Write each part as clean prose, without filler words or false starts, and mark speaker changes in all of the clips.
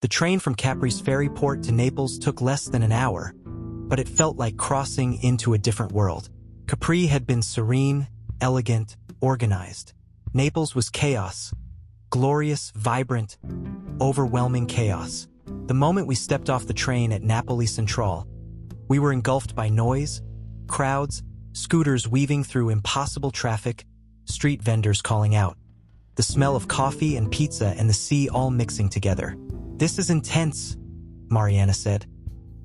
Speaker 1: The train from Capri's ferry port to Naples took less than an hour, but it felt like crossing into a different world. Capri had been serene, elegant, organized. Naples was chaos. Glorious, vibrant, overwhelming chaos. The moment we stepped off the train at Napoli Central, we were engulfed by noise, crowds, scooters weaving through impossible traffic, street vendors calling out. The smell of coffee and pizza and the sea all mixing together. "This is intense," Mariana said,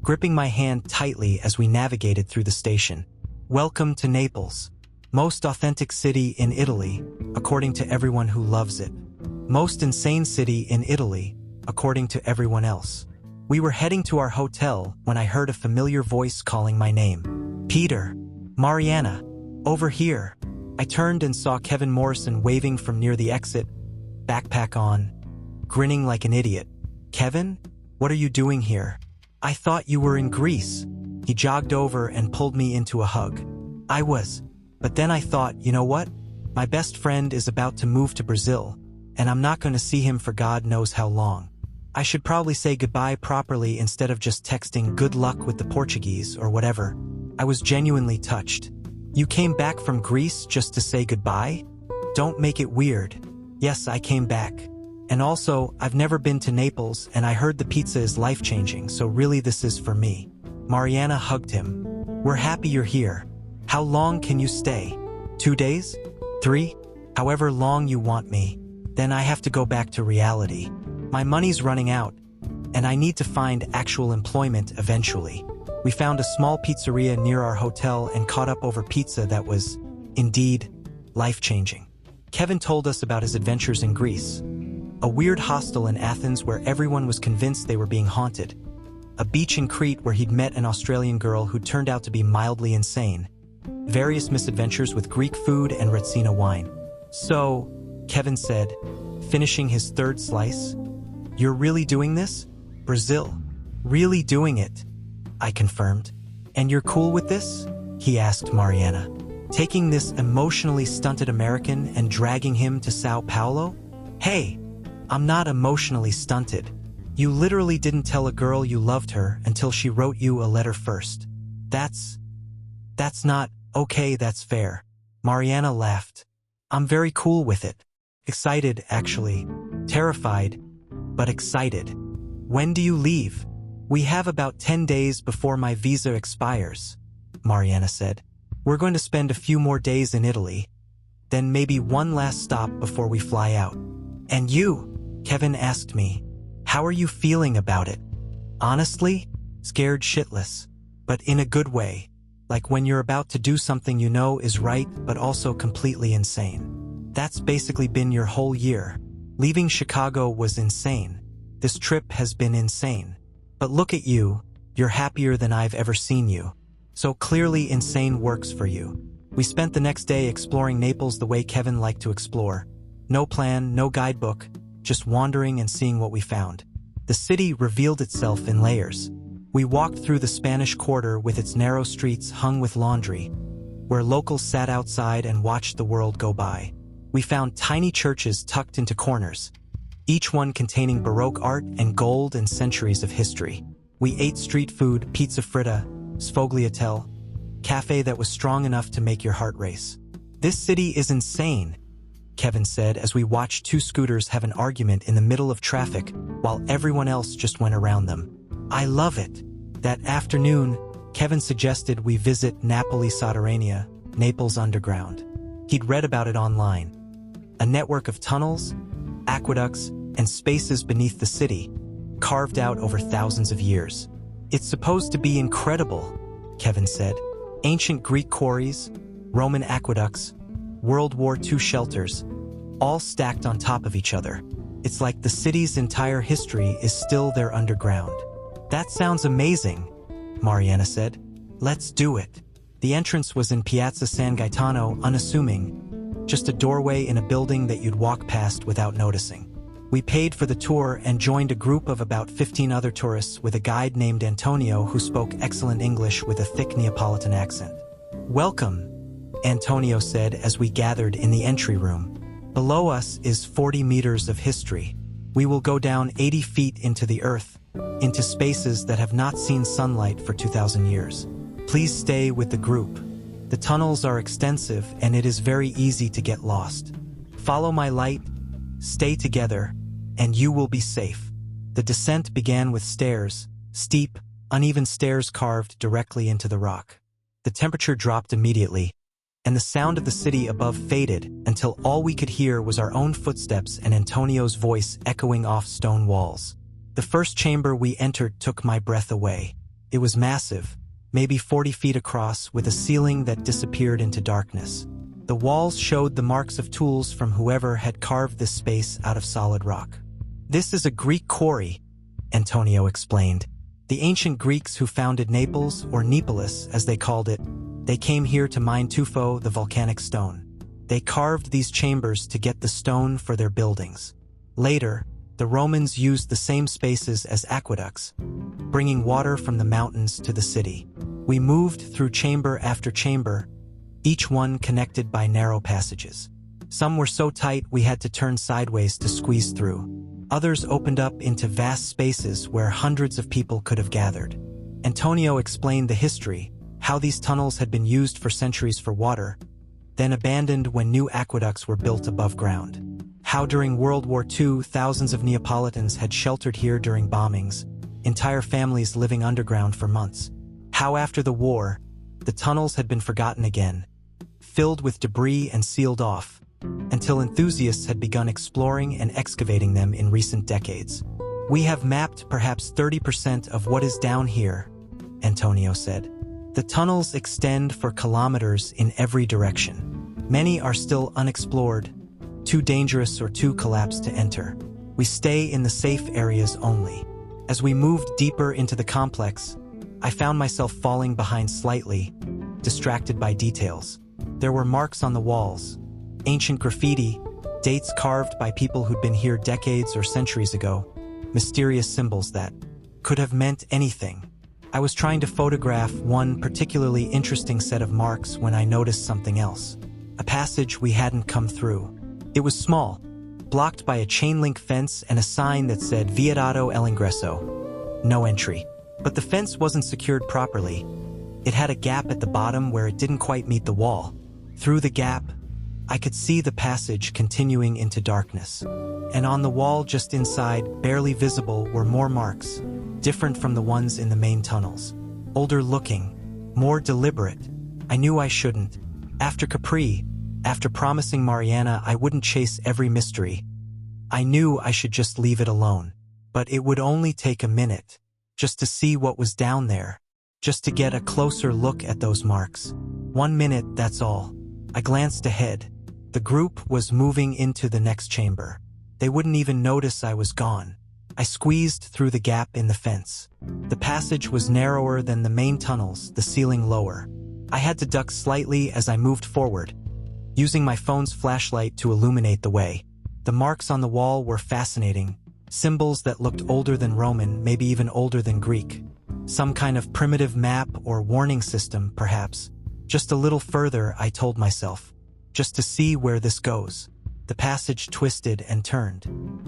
Speaker 1: gripping my hand tightly as we navigated through the station. "Welcome to Naples. Most authentic city in Italy, according to everyone who loves it. Most insane city in Italy, according to everyone else." We were heading to our hotel when I heard a familiar voice calling my name. "Peter, Mariana, over here." I turned and saw Kevin Morrison waving from near the exit, backpack on, grinning like an idiot. "Kevin, what are you doing here? I thought you were in Greece." He jogged over and pulled me into a hug. "I was, but then I thought, you know what? My best friend is about to move to Brazil, and I'm not going to see him for God knows how long. I should probably say goodbye properly instead of just texting good luck with the Portuguese or whatever." I was genuinely touched. "You came back from Greece just to say goodbye? Don't make it weird." "Yes, I came back. And also, I've never been to Naples and I heard the pizza is life-changing, so really this is for me." Mariana hugged him. "We're happy you're here. How long can you stay? 2 days? 3? However long you want me. Then I have to go back to reality. My money's running out, and I need to find actual employment eventually." We found a small pizzeria near our hotel and caught up over pizza that was, indeed, life-changing. Kevin told us about his adventures in Greece. A weird hostel in Athens where everyone was convinced they were being haunted. A beach in Crete where he'd met an Australian girl who turned out to be mildly insane. Various misadventures with Greek food and Retsina wine. "So," Kevin said, finishing his third slice, "you're really doing this? Brazil? Really doing it?" I confirmed. "And you're cool with this?" he asked Mariana. "Taking this emotionally stunted American and dragging him to Sao Paulo?" "Hey, I'm not emotionally stunted. You literally didn't tell a girl you loved her until she wrote you a letter first. That's not, okay, that's fair." Mariana laughed. "I'm very cool with it. Excited, actually. Terrified, but excited." "When do you leave?" "We have about 10 days before my visa expires," Mariana said. "We're going to spend a few more days in Italy, then maybe one last stop before we fly out." "And you?" Kevin asked me. "How are you feeling about it?" "Honestly, scared shitless, but in a good way. Like when you're about to do something you know is right but also completely insane. That's basically been your whole year. Leaving Chicago was insane. This trip has been insane. But look at you, you're happier than I've ever seen you. So clearly insane works for you." We spent the next day exploring Naples the way Kevin liked to explore. No plan, no guidebook, just wandering and seeing what we found. The city revealed itself in layers. We walked through the Spanish Quarter with its narrow streets hung with laundry, where locals sat outside and watched the world go by. We found tiny churches tucked into corners, each one containing Baroque art and gold and centuries of history. We ate street food, pizza fritta, sfogliatelle, cafe that was strong enough to make your heart race. "This city is insane," Kevin said as we watched 2 scooters have an argument in the middle of traffic while everyone else just went around them. "I love it." That afternoon, Kevin suggested we visit Napoli Sotterranea, Naples Underground. He'd read about it online. A network of tunnels, aqueducts, and spaces beneath the city, carved out over thousands of years. "It's supposed to be incredible," Kevin said. "Ancient Greek quarries, Roman aqueducts, World War II shelters, all stacked on top of each other. It's like the city's entire history is still there underground." "That sounds amazing," Mariana said. "Let's do it." The entrance was in Piazza San Gaetano, unassuming, just a doorway in a building that you'd walk past without noticing. We paid for the tour and joined a group of about 15 other tourists with a guide named Antonio who spoke excellent English with a thick Neapolitan accent. "Welcome," Antonio said as we gathered in the entry room. Below us is 40 meters of history. We will go down 80 feet into the earth, into spaces that have not seen sunlight for 2,000 years. Please stay with the group. The tunnels are extensive and it is very easy to get lost. Follow my light, stay together, and you will be safe. The descent began with stairs, steep, uneven stairs carved directly into the rock. The temperature dropped immediately, and the sound of the city above faded until all we could hear was our own footsteps and Antonio's voice echoing off stone walls. The first chamber we entered took my breath away. It was massive, maybe 40 feet across, with a ceiling that disappeared into darkness. The walls showed the marks of tools from whoever had carved this space out of solid rock. "This is a Greek quarry," Antonio explained. "The ancient Greeks who founded Naples, or Neapolis as they called it, they came here to mine tuffo, the volcanic stone. They carved these chambers to get the stone for their buildings. Later, the Romans used the same spaces as aqueducts, bringing water from the mountains to the city. We moved through chamber after chamber, each one connected by narrow passages. Some were so tight we had to turn sideways to squeeze through. Others opened up into vast spaces where hundreds of people could have gathered." Antonio explained the history, how these tunnels had been used for centuries for water, then abandoned when new aqueducts were built above ground. How during World War II, thousands of Neapolitans had sheltered here during bombings, entire families living underground for months. How after the war, the tunnels had been forgotten again, filled with debris and sealed off, until enthusiasts had begun exploring and excavating them in recent decades. "We have mapped perhaps 30% of what is down here," Antonio said. "The tunnels extend for kilometers in every direction. Many are still unexplored, too dangerous or too collapsed to enter. We stay in the safe areas only." As we moved deeper into the complex, I found myself falling behind slightly, distracted by details. There were marks on the walls, ancient graffiti, dates carved by people who'd been here decades or centuries ago, mysterious symbols that could have meant anything. I was trying to photograph one particularly interesting set of marks when I noticed something else. A passage we hadn't come through. It was small, blocked by a chain-link fence and a sign that said Vietato l'ingresso, no entry. But the fence wasn't secured properly. It had a gap at the bottom where it didn't quite meet the wall. Through the gap, I could see the passage continuing into darkness. And on the wall just inside, barely visible, were more marks, different from the ones in the main tunnels. Older looking, more deliberate. I knew I shouldn't. After Capri, after promising Mariana I wouldn't chase every mystery, I knew I should just leave it alone. But it would only take a minute, just to see what was down there, just to get a closer look at those marks. 1 minute, that's all. I glanced ahead. The group was moving into the next chamber. They wouldn't even notice I was gone. I squeezed through the gap in the fence. The passage was narrower than the main tunnels, the ceiling lower. I had to duck slightly as I moved forward, using my phone's flashlight to illuminate the way. The marks on the wall were fascinating, symbols that looked older than Roman, maybe even older than Greek. Some kind of primitive map or warning system, perhaps. Just a little further, I told myself, just to see where this goes. The passage twisted and turned.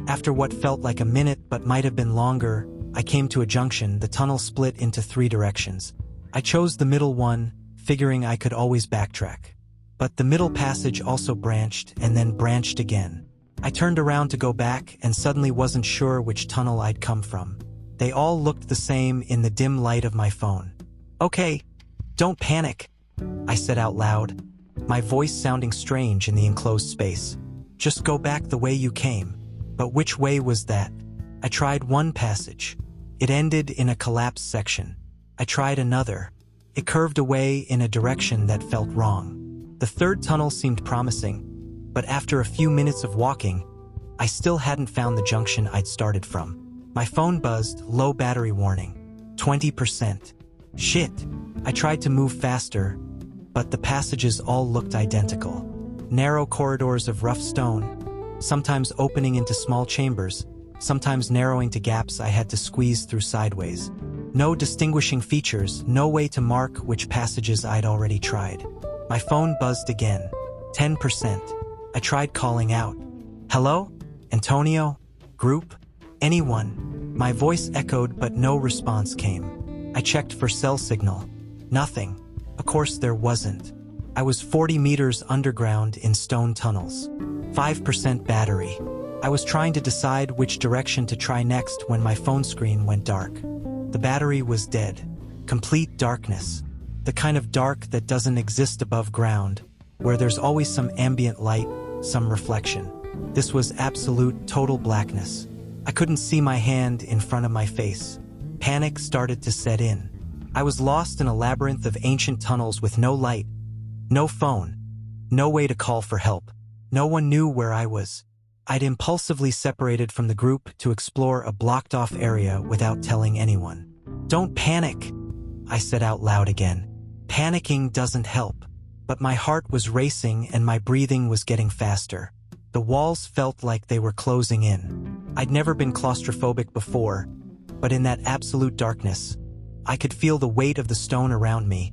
Speaker 1: After what felt like a minute but might have been longer, I came to a junction. The tunnel split into 3 directions. I chose the middle one, figuring I could always backtrack. But the middle passage also branched and then branched again. I turned around to go back and suddenly wasn't sure which tunnel I'd come from. They all looked the same in the dim light of my phone. "Okay, don't panic," I said out loud, my voice sounding strange in the enclosed space. "Just go back the way you came." But which way was that? I tried one passage. It ended in a collapsed section. I tried another. It curved away in a direction that felt wrong. The third tunnel seemed promising, but after a few minutes of walking, I still hadn't found the junction I'd started from. My phone buzzed, low battery warning, 20%. Shit. I tried to move faster, but the passages all looked identical. Narrow corridors of rough stone, sometimes opening into small chambers, sometimes narrowing to gaps I had to squeeze through sideways. No distinguishing features, no way to mark which passages I'd already tried. My phone buzzed again, 10%. I tried calling out. "Hello? Antonio?" Group? Anyone? My voice echoed, but no response came. I checked for cell signal. Nothing. Of course there wasn't. I was 40 meters underground in stone tunnels. 5% battery. I was trying to decide which direction to try next when my phone screen went dark. The battery was dead. Complete darkness. The kind of dark that doesn't exist above ground, where there's always some ambient light, some reflection. This was absolute, total blackness. I couldn't see my hand in front of my face. Panic started to set in. I was lost in a labyrinth of ancient tunnels with no light, no phone, no way to call for help. No one knew where I was. I'd impulsively separated from the group to explore a blocked-off area without telling anyone. "Don't panic," I said out loud again. Panicking doesn't help. But my heart was racing and my breathing was getting faster. The walls felt like they were closing in. I'd never been claustrophobic before, but in that absolute darkness, I could feel the weight of the stone around me.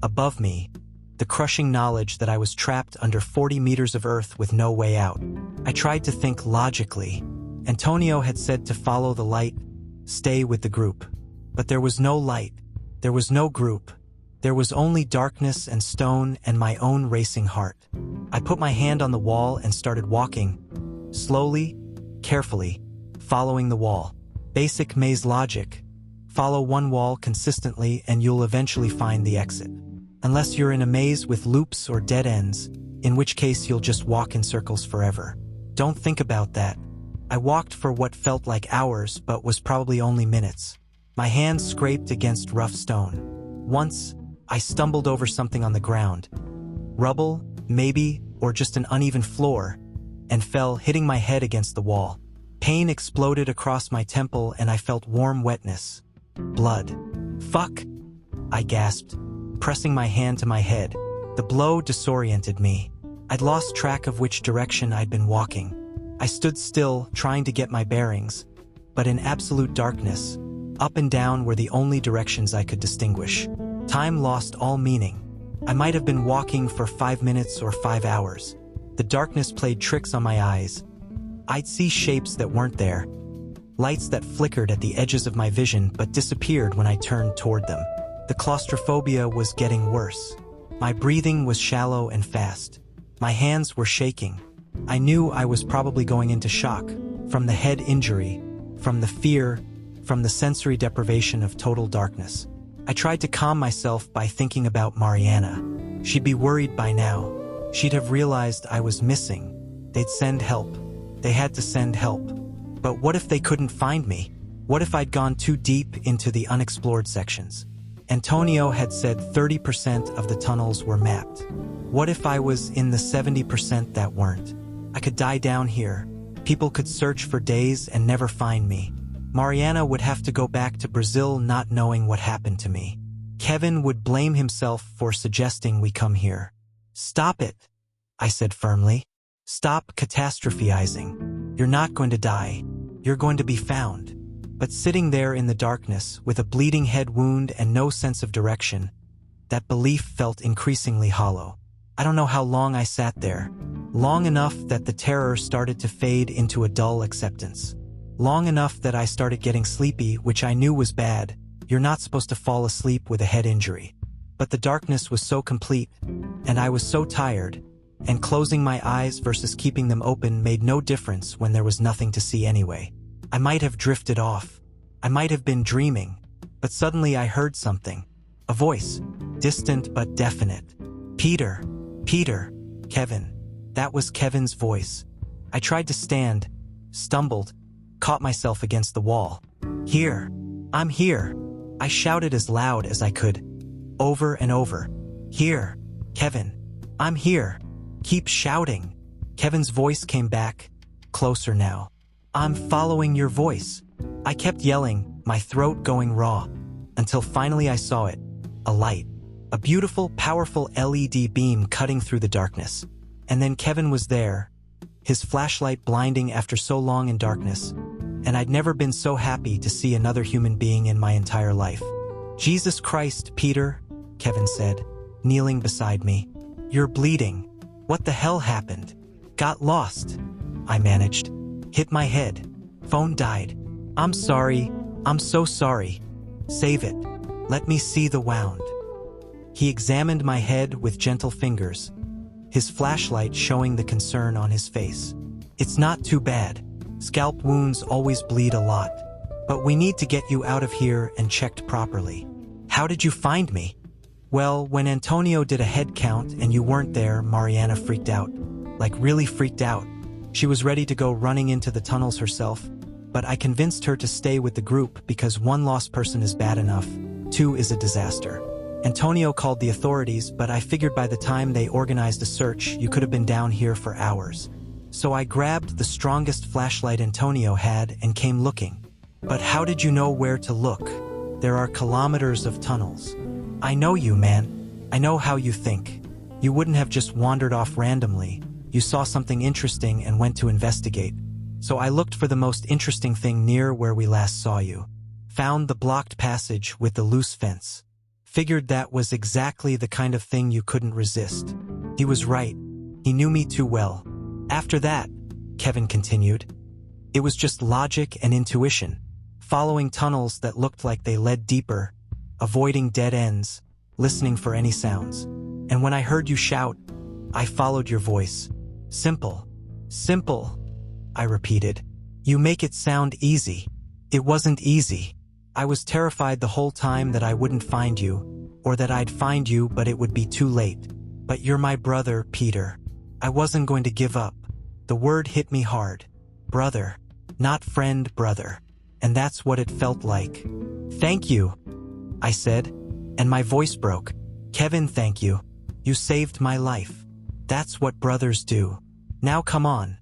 Speaker 1: Above me, the crushing knowledge that I was trapped under 40 meters of earth with no way out. I tried to think logically. Antonio had said to follow the light, stay with the group. But there was no light. There was no group. There was only darkness and stone and my own racing heart. I put my hand on the wall and started walking, slowly, carefully, following the wall. Basic maze logic. Follow one wall consistently and you'll eventually find the exit. Unless you're in a maze with loops or dead ends, in which case you'll just walk in circles forever. Don't think about that. I walked for what felt like hours but was probably only minutes. My hands scraped against rough stone. Once, I stumbled over something on the ground. Rubble, maybe, or just an uneven floor, and fell, hitting my head against the wall. Pain exploded across my temple and I felt warm wetness. Blood. "Fuck!" I gasped, pressing my hand to my head. The blow disoriented me. I'd lost track of which direction I'd been walking. I stood still, trying to get my bearings, but in absolute darkness, up and down were the only directions I could distinguish. Time lost all meaning. I might have been walking for 5 minutes or 5 hours. The darkness played tricks on my eyes. I'd see shapes that weren't there, lights that flickered at the edges of my vision but disappeared when I turned toward them. The claustrophobia was getting worse. My breathing was shallow and fast. My hands were shaking. I knew I was probably going into shock, from the head injury, from the fear, from the sensory deprivation of total darkness. I tried to calm myself by thinking about Mariana. She'd be worried by now. She'd have realized I was missing. They'd send help. They had to send help. But what if they couldn't find me? What if I'd gone too deep into the unexplored sections? Antonio had said 30% of the tunnels were mapped. What if I was in the 70% that weren't? I could die down here. People could search for days and never find me. Mariana would have to go back to Brazil not knowing what happened to me. Kevin would blame himself for suggesting we come here. "Stop it," I said firmly. "Stop catastrophizing. You're not going to die. You're going to be found." But sitting there in the darkness, with a bleeding head wound and no sense of direction, that belief felt increasingly hollow. I don't know how long I sat there. Long enough that the terror started to fade into a dull acceptance. Long enough that I started getting sleepy, which I knew was bad. You're not supposed to fall asleep with a head injury. But the darkness was so complete, and I was so tired, and closing my eyes versus keeping them open made no difference when there was nothing to see anyway. I might have drifted off. I might have been dreaming. But suddenly I heard something. A voice, distant but definite. "Peter, Peter, Kevin." That was Kevin's voice. I tried to stand, stumbled, caught myself against the wall. "Here. I'm here." I shouted as loud as I could, over and over. "Here, Kevin. I'm here. Keep shouting." Kevin's voice came back, closer now. "I'm following your voice." I kept yelling, my throat going raw, until finally I saw it. A light. A beautiful, powerful LED beam cutting through the darkness. And then Kevin was there, his flashlight blinding after so long in darkness, and I'd never been so happy to see another human being in my entire life. "Jesus Christ, Peter," Kevin said, kneeling beside me. "You're bleeding. What the hell happened?" "Got lost," I managed. "Hit my head." Phone died. I'm sorry. I'm so sorry. Save it. Let me see the wound. He examined my head with gentle fingers, his flashlight showing the concern on his face. It's not too bad. Scalp wounds always bleed a lot. But we need to get you out of here and checked properly. How did you find me? Well, when Antonio did a head count and you weren't there, Mariana freaked out. Like really freaked out. She was ready to go running into the tunnels herself, but I convinced her to stay with the group because one lost person is bad enough, two is a disaster. Antonio called the authorities, but I figured by the time they organized a search, you could have been down here for hours. So I grabbed the strongest flashlight Antonio had and came looking. But how did you know where to look? There are kilometers of tunnels. I know you, man. I know how you think. You wouldn't have just wandered off randomly. You saw something interesting and went to investigate. So I looked for the most interesting thing near where we last saw you. Found the blocked passage with the loose fence. Figured that was exactly the kind of thing you couldn't resist. He was right. He knew me too well. After that, Kevin continued, it was just logic and intuition. Following tunnels that looked like they led deeper, avoiding dead ends, listening for any sounds. And when I heard you shout, I followed your voice. Simple. Simple, I repeated. You make it sound easy. It wasn't easy. I was terrified the whole time that I wouldn't find you, or that I'd find you but it would be too late. But you're my brother, Peter. I wasn't going to give up. The word hit me hard. Brother. Not friend, brother. And that's what it felt like. Thank you, I said, and my voice broke. Kevin, thank you. You saved my life. That's what brothers do. Now come on.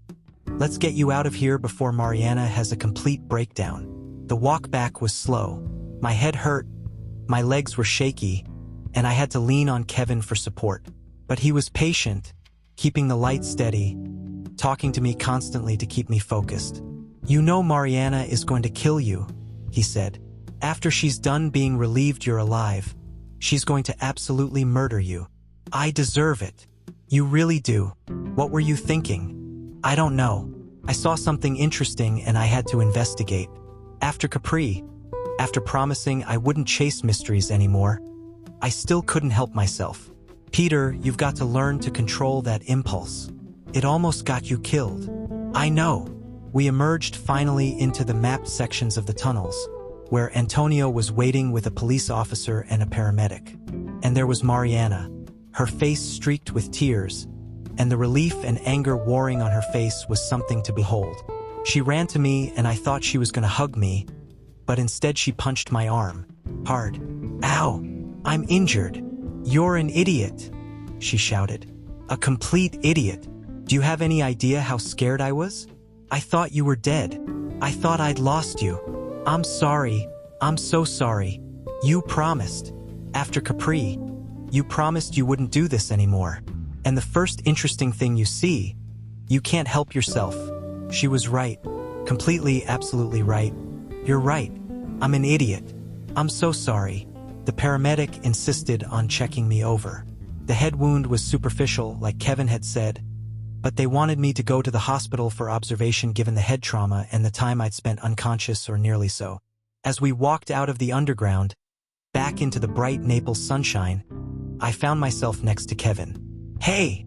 Speaker 1: Let's get you out of here before Mariana has a complete breakdown. The walk back was slow. My head hurt, my legs were shaky, and I had to lean on Kevin for support. But he was patient, keeping the light steady, talking to me constantly to keep me focused. You know Mariana is going to kill you, he said. After she's done being relieved you're alive, she's going to absolutely murder you. I deserve it. You really do. What were you thinking? I don't know. I saw something interesting and I had to investigate. After Capri, after promising I wouldn't chase mysteries anymore, I still couldn't help myself. Peter, you've got to learn to control that impulse. It almost got you killed. I know. We emerged finally into the mapped sections of the tunnels, where Antonio was waiting with a police officer and a paramedic. And there was Mariana, her face streaked with tears, and the relief and anger warring on her face was something to behold. She ran to me and I thought she was going to hug me, but instead she punched my arm. Hard. Ow! I'm injured. You're an idiot, she shouted. A complete idiot. Do you have any idea how scared I was? I thought you were dead. I thought I'd lost you. I'm sorry. I'm so sorry. You promised. After Capri, you promised you wouldn't do this anymore. And the first interesting thing you see, you can't help yourself. She was right. Completely, absolutely right. You're right. I'm an idiot. I'm so sorry. The paramedic insisted on checking me over. The head wound was superficial, like Kevin had said, but they wanted me to go to the hospital for observation given the head trauma and the time I'd spent unconscious or nearly so. As we walked out of the underground, back into the bright Naples sunshine, I found myself next to Kevin. Hey,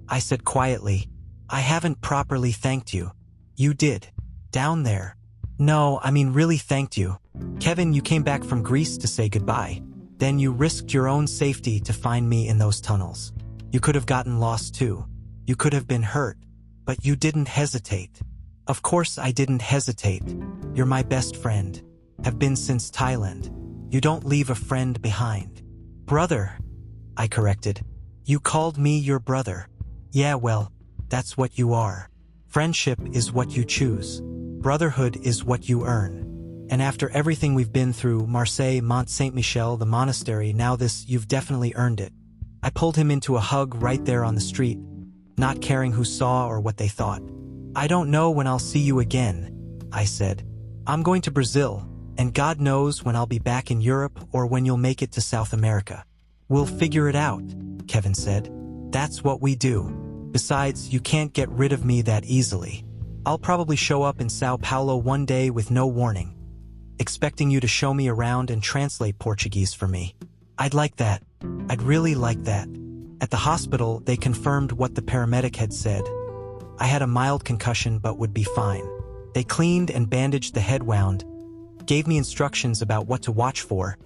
Speaker 1: I said quietly, I haven't properly thanked you. You did. Down there. No, I mean really thanked you. Kevin, you came back from Greece to say goodbye. Then you risked your own safety to find me in those tunnels. You could have gotten lost too. You could have been hurt, but you didn't hesitate. Of course I didn't hesitate. You're my best friend. Have been since Thailand. You don't leave a friend behind. Brother, I corrected. You called me your brother. Yeah, well, that's what you are. Friendship is what you choose. Brotherhood is what you earn. And after everything we've been through, Marseille, Mont Saint-Michel, the monastery, now this, you've definitely earned it. I pulled him into a hug right there on the street, not caring who saw or what they thought. I don't know when I'll see you again, I said. I'm going to Brazil, and God knows when I'll be back in Europe or when you'll make it to South America. We'll figure it out, Kevin said. That's what we do. Besides, you can't get rid of me that easily. I'll probably show up in Sao Paulo one day with no warning, expecting you to show me around and translate Portuguese for me. I'd like that. I'd really like that. At the hospital, they confirmed what the paramedic had said. I had a mild concussion but would be fine. They cleaned and bandaged the head wound, gave me instructions about what to watch for,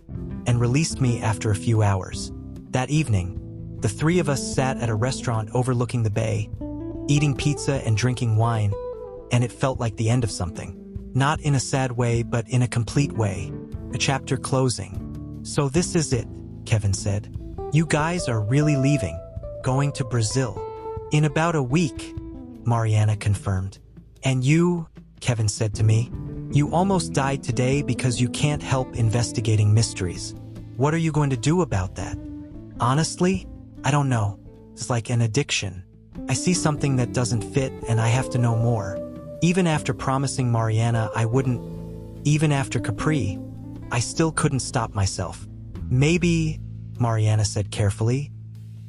Speaker 1: and released me after a few hours. That evening, the three of us sat at a restaurant overlooking the bay, eating pizza and drinking wine, and it felt like the end of something. Not in a sad way, but in a complete way. A chapter closing. So this is it, Kevin said. You guys are really leaving, going to Brazil. In about a week, Mariana confirmed. And you, Kevin said to me, you almost died today because you can't help investigating mysteries. What are you going to do about that? Honestly, I don't know. It's like an addiction. I see something that doesn't fit and I have to know more. Even after promising Mariana I wouldn't, even after Capri, I still couldn't stop myself. Maybe, Mariana said carefully,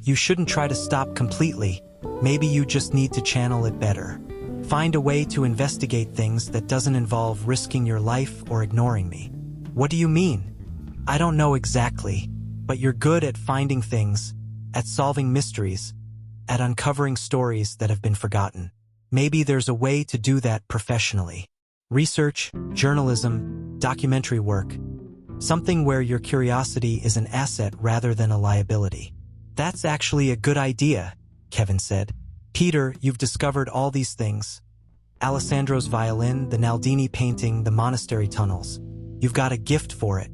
Speaker 1: you shouldn't try to stop completely. Maybe you just need to channel it better. Find a way to investigate things that doesn't involve risking your life or ignoring me. What do you mean? I don't know exactly, but you're good at finding things, at solving mysteries, at uncovering stories that have been forgotten. Maybe there's a way to do that professionally. Research, journalism, documentary work. Something where your curiosity is an asset rather than a liability. That's actually a good idea, Kevin said. Peter, you've discovered all these things. Alessandro's violin, the Naldini painting, the monastery tunnels. You've got a gift for it.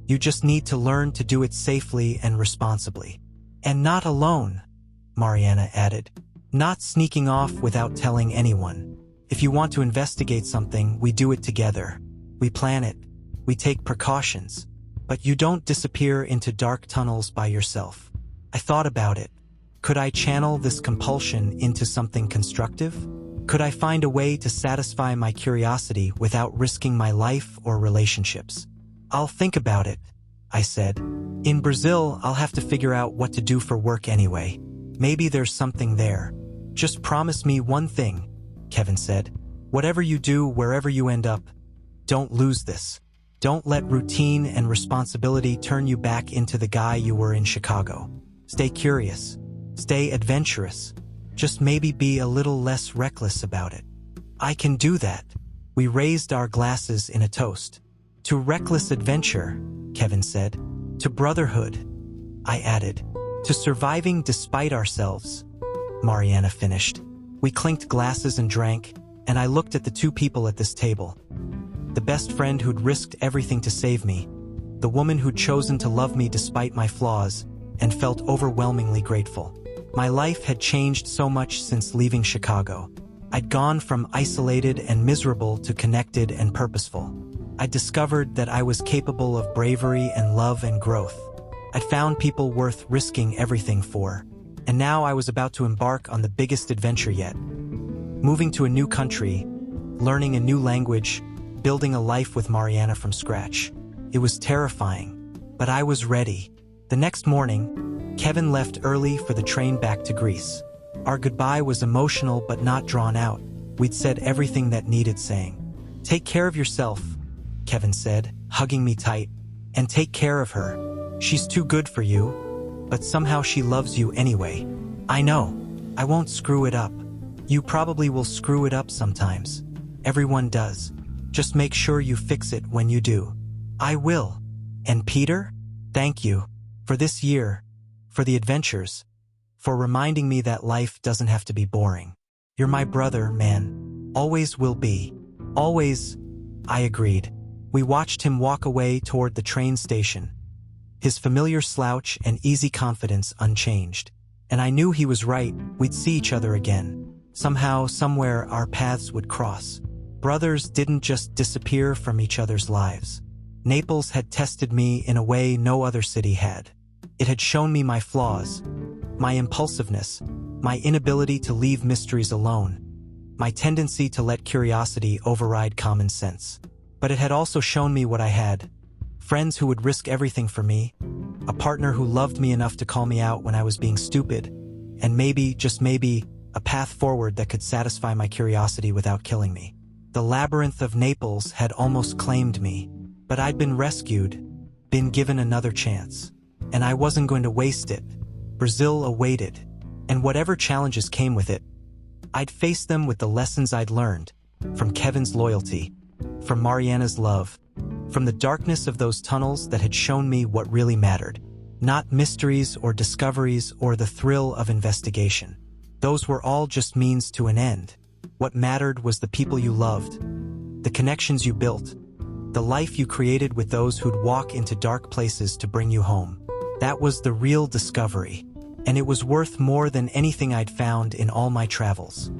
Speaker 1: You just need to learn to do it safely and responsibly. And not alone, Mariana added. Not sneaking off without telling anyone. If you want to investigate something, we do it together. We plan it. We take precautions. But you don't disappear into dark tunnels by yourself. I thought about it. Could I channel this compulsion into something constructive? Could I find a way to satisfy my curiosity without risking my life or relationships? I'll think about it, I said. In Brazil, I'll have to figure out what to do for work anyway. Maybe there's something there. Just promise me one thing, Kevin said. Whatever you do, wherever you end up, don't lose this. Don't let routine and responsibility turn you back into the guy you were in Chicago. Stay curious. Stay adventurous. Just maybe be a little less reckless about it. I can do that. We raised our glasses in a toast. To reckless adventure, Kevin said. To brotherhood, I added. To surviving despite ourselves, Mariana finished. We clinked glasses and drank, and I looked at the two people at this table. The best friend who'd risked everything to save me, the woman who'd chosen to love me despite my flaws, and felt overwhelmingly grateful. My life had changed so much since leaving Chicago. I'd gone from isolated and miserable to connected and purposeful. I'd discovered that I was capable of bravery and love and growth. I'd found people worth risking everything for. And now I was about to embark on the biggest adventure yet. Moving to a new country, learning a new language, building a life with Mariana from scratch. It was terrifying, but I was ready. The next morning, Kevin left early for the train back to Greece. Our goodbye was emotional but not drawn out. We'd said everything that needed saying. Take care of yourself, Kevin said, hugging me tight. And take care of her. She's too good for you. But somehow she loves you anyway. I know. I won't screw it up. You probably will screw it up sometimes. Everyone does. Just make sure you fix it when you do. I will. And Peter, thank you. For this year. For the adventures. For reminding me that life doesn't have to be boring. You're my brother, man. Always will be. Always. I agreed. We watched him walk away toward the train station. His familiar slouch and easy confidence unchanged. And I knew he was right, we'd see each other again. Somehow, somewhere, our paths would cross. Brothers didn't just disappear from each other's lives. Naples had tested me in a way no other city had. It had shown me my flaws, my impulsiveness, my inability to leave mysteries alone, my tendency to let curiosity override common sense. But it had also shown me what I had. Friends who would risk everything for me, a partner who loved me enough to call me out when I was being stupid, and maybe, just maybe, a path forward that could satisfy my curiosity without killing me. The labyrinth of Naples had almost claimed me, but I'd been rescued, been given another chance, and I wasn't going to waste it. Brazil awaited, and whatever challenges came with it, I'd face them with the lessons I'd learned, from Kevin's loyalty, from Mariana's love, from the darkness of those tunnels that had shown me what really mattered. Not mysteries or discoveries or the thrill of investigation. Those were all just means to an end. What mattered was the people you loved, the connections you built, the life you created with those who'd walk into dark places to bring you home. That was the real discovery, and it was worth more than anything I'd found in all my travels.